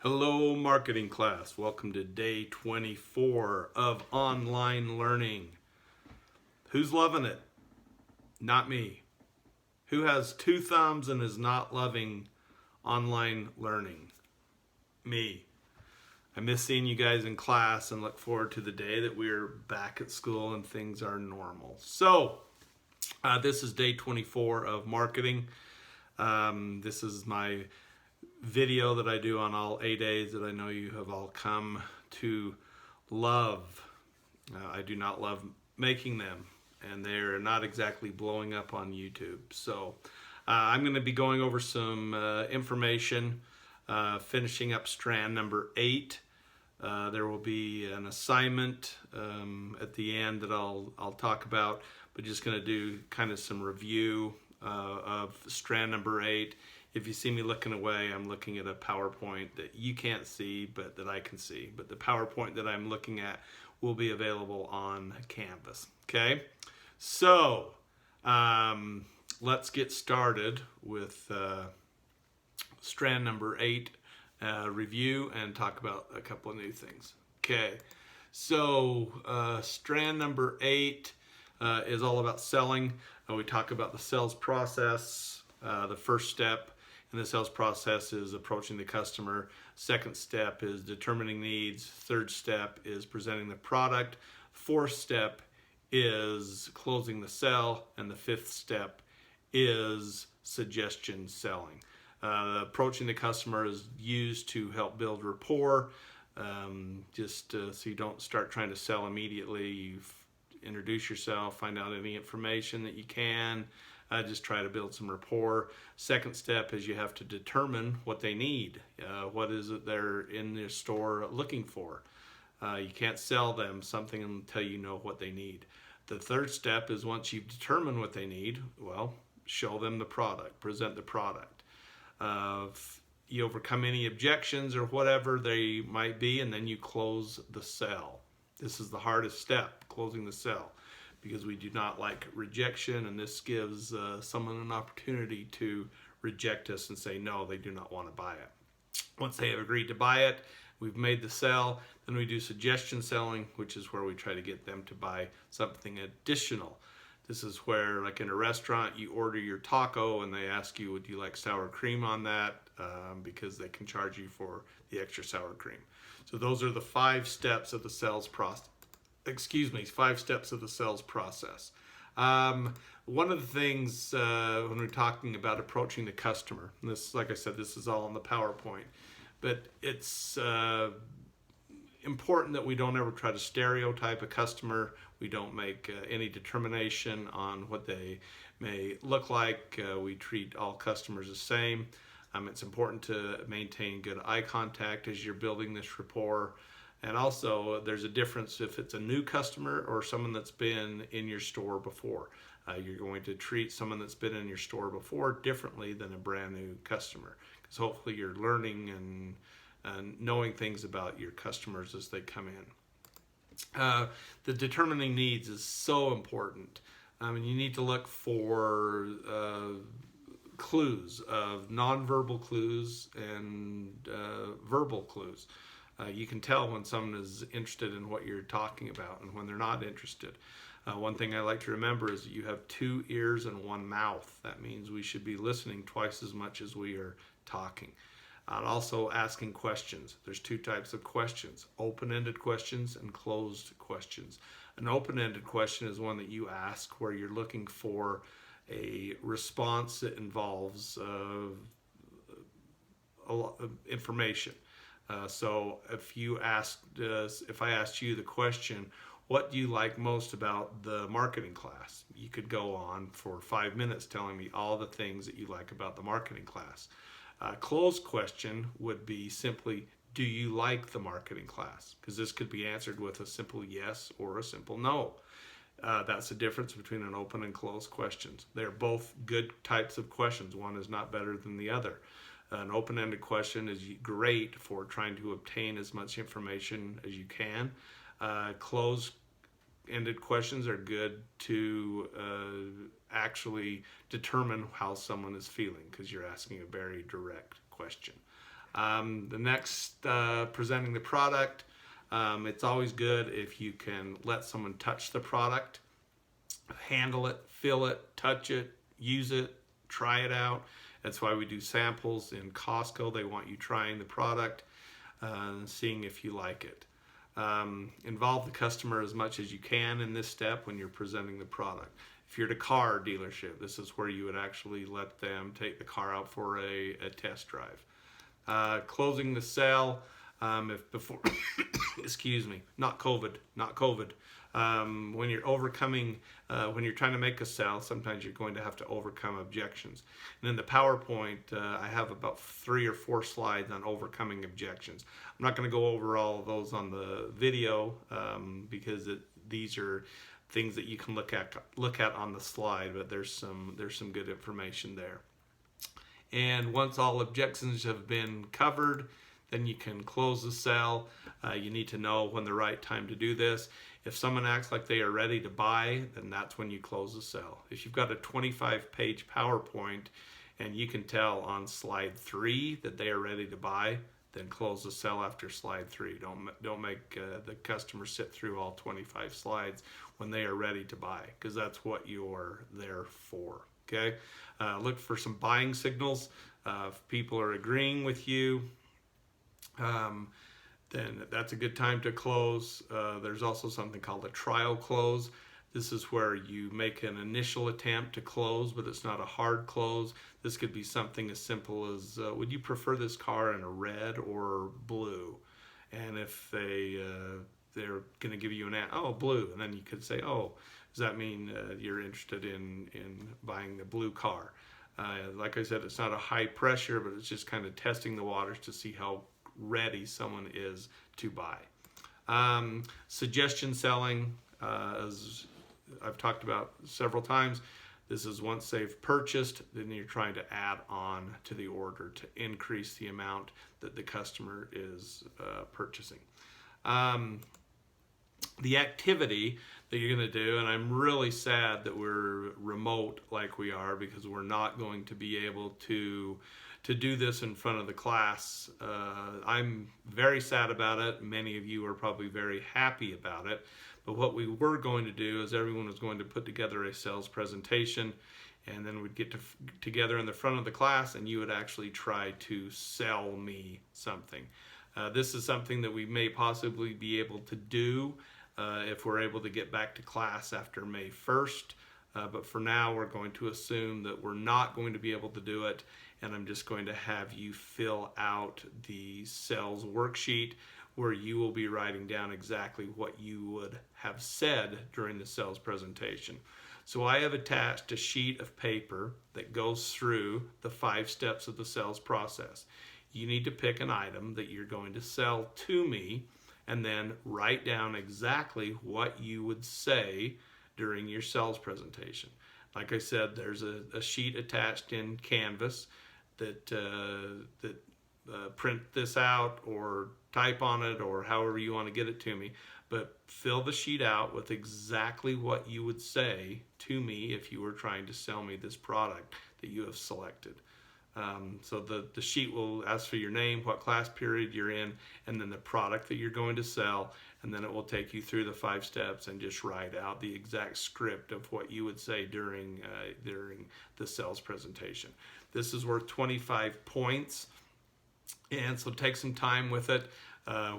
Hello, marketing class. Welcome to day 24 of online learning. Who's loving it? Not me. Who has two thumbs and is not loving online learning? Me. I miss seeing you guys in class and look forward to the day that we're back at school and things are normal. So, this is day 24 of marketing. This is my video that I do on all A days that I know you have all come to love. I do not love making them, and they're not exactly blowing up on YouTube. So I'm going to be going over some information, finishing up strand number 8. There will be an assignment at the end that I'll talk about, but just going to do kind of some review of strand number 8. If you see me looking away, I'm looking at a PowerPoint that you can't see, but that I can see. But the PowerPoint that I'm looking at will be available on Canvas. Okay, so let's get started with strand number 8 review and talk about a couple of new things. Okay, so strand number 8 is all about selling. We talk about the sales process. The first step in the sales process is approaching the customer. Second step is determining needs. Third step is presenting the product. Fourth step is closing the sale. And the fifth step is suggestion selling. Approaching the customer is used to help build rapport. So you don't start trying to sell immediately. You introduce yourself, find out any information that you can. Just try to build some rapport. Second step is you have to determine what they need. What is it they're in their store looking for? You can't sell them something until you know what they need. The third step is once you've determined what they need, well, show them the product, present the product. You overcome any objections or whatever they might be, and then you close the sale. This is the hardest step, closing the sale, because we do not like rejection, and this gives someone an opportunity to reject us and say no, they do not want to buy it. Once they have agreed to buy it, we've made the sale, then we do suggestion selling, which is where we try to get them to buy something additional. This is where, like in a restaurant, you order your taco and they ask you, would you like sour cream on that? Because they can charge you for the extra sour cream. So those are the 5 steps of the sales process. 5 steps of the sales process. One of the things when we're talking about approaching the customer, and this, like I said, this is all on the PowerPoint, but it's important that we don't ever try to stereotype a customer. We don't make any determination on what they may look like. We treat all customers the same. It's important to maintain good eye contact as you're building this rapport. And also, there's a difference if it's a new customer or someone that's been in your store before. You're going to treat someone that's been in your store before differently than a brand new customer, because hopefully you're learning and knowing things about your customers as they come in. The determining needs is so important. You need to look for clues of nonverbal clues and verbal clues. You can tell when someone is interested in what you're talking about and when they're not interested. One thing I like to remember is that you have 2 ears and 1 mouth. That means we should be listening twice as much as we are talking. And also asking questions. There's 2 types of questions: open-ended questions and closed questions. An open-ended question is one that you ask where you're looking for a response that involves a lot of information. So if I asked you the question, what do you like most about the marketing class? You could go on for 5 minutes telling me all the things that you like about the marketing class. A closed question would be simply, do you like the marketing class? Because this could be answered with a simple yes or a simple no. That's the difference between an open and closed questions. They're both good types of questions. One is not better than the other. An open-ended question is great for trying to obtain as much information as you can. Closed-ended questions are good to actually determine how someone is feeling, because you're asking a very direct question. The next, presenting the product, it's always good if you can let someone touch the product, handle it, feel it, touch it, use it, try it out. That's why we do samples in Costco. They want you trying the product and seeing if you like it. Involve the customer as much as you can in this step when you're presenting the product. If you're at a car dealership, this is where you would actually let them take the car out for a test drive. Closing the sale, if before, excuse me, not COVID. When you're overcoming, when you're trying to make a sale, sometimes you're going to have to overcome objections. And in the PowerPoint, I have about 3 or 4 slides on overcoming objections. I'm not going to go over all of those on the video because these are things that you can look at on the slide, but there's some good information there. And once all objections have been covered, then you can close the sale. You need to know when the right time to do this. If someone acts like they are ready to buy, then that's when you close the sale. If you've got a 25-page PowerPoint and you can tell on slide 3 that they are ready to buy, then close the sale after slide 3. Don't make the customer sit through all 25 slides when they are ready to buy, because that's what you're there for. Okay, look for some buying signals. If people are agreeing with you, then that's a good time to close. There's also something called a trial close. This is where you make an initial attempt to close, but it's not a hard close. This could be something as simple as, would you prefer this car in a red or blue? And if they're going to give you an answer, oh, blue, and then you could say, oh, does that mean you're interested in buying the blue car? Like I said, it's not a high pressure, but it's just kind of testing the waters to see how ready someone is to buy. Suggestion selling, as I've talked about several times, this is once they've purchased, then you're trying to add on to the order to increase the amount that the customer is purchasing. The activity that you're going to do, and I'm really sad that we're remote like we are, because we're not going to be able to do this in front of the class. I'm very sad about it. Many of you are probably very happy about it. But what we were going to do is everyone was going to put together a sales presentation, and then we'd get together in the front of the class and you would actually try to sell me something. This is something that we may possibly be able to do if we're able to get back to class after May 1st. But for now, we're going to assume that we're not going to be able to do it, and I'm just going to have you fill out the sales worksheet where you will be writing down exactly what you would have said during the sales presentation. So I have attached a sheet of paper that goes through the 5 steps of the sales process. You need to pick an item that you're going to sell to me and then write down exactly what you would say during your sales presentation. Like I said, there's a sheet attached in Canvas that print this out or type on it or however you want to get it to me, but fill the sheet out with exactly what you would say to me if you were trying to sell me this product that you have selected. So the sheet will ask for your name, what class period you're in, and then the product that you're going to sell, and then it will take you through the 5 steps and just write out the exact script of what you would say during the sales presentation. This is worth 25 points, and so take some time with it.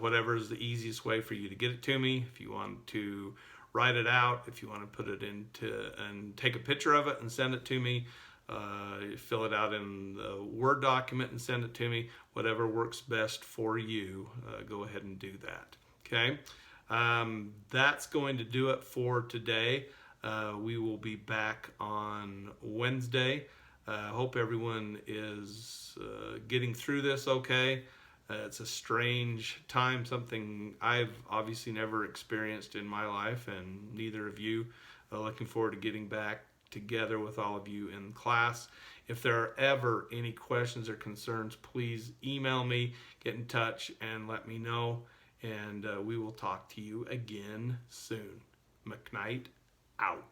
Whatever is the easiest way for you to get it to me. If you want to write it out, if you want to put it into and take a picture of it and send it to me, fill it out in the Word document and send it to me. Whatever works best for you, go ahead and do that. Okay, that's going to do it for today. We will be back on Wednesday. Hope everyone is getting through this okay. It's a strange time, something I've obviously never experienced in my life, and neither of you. Looking forward to getting back together with all of you in class. If there are ever any questions or concerns, please email me, get in touch, and let me know. And we will talk to you again soon. McKnight out.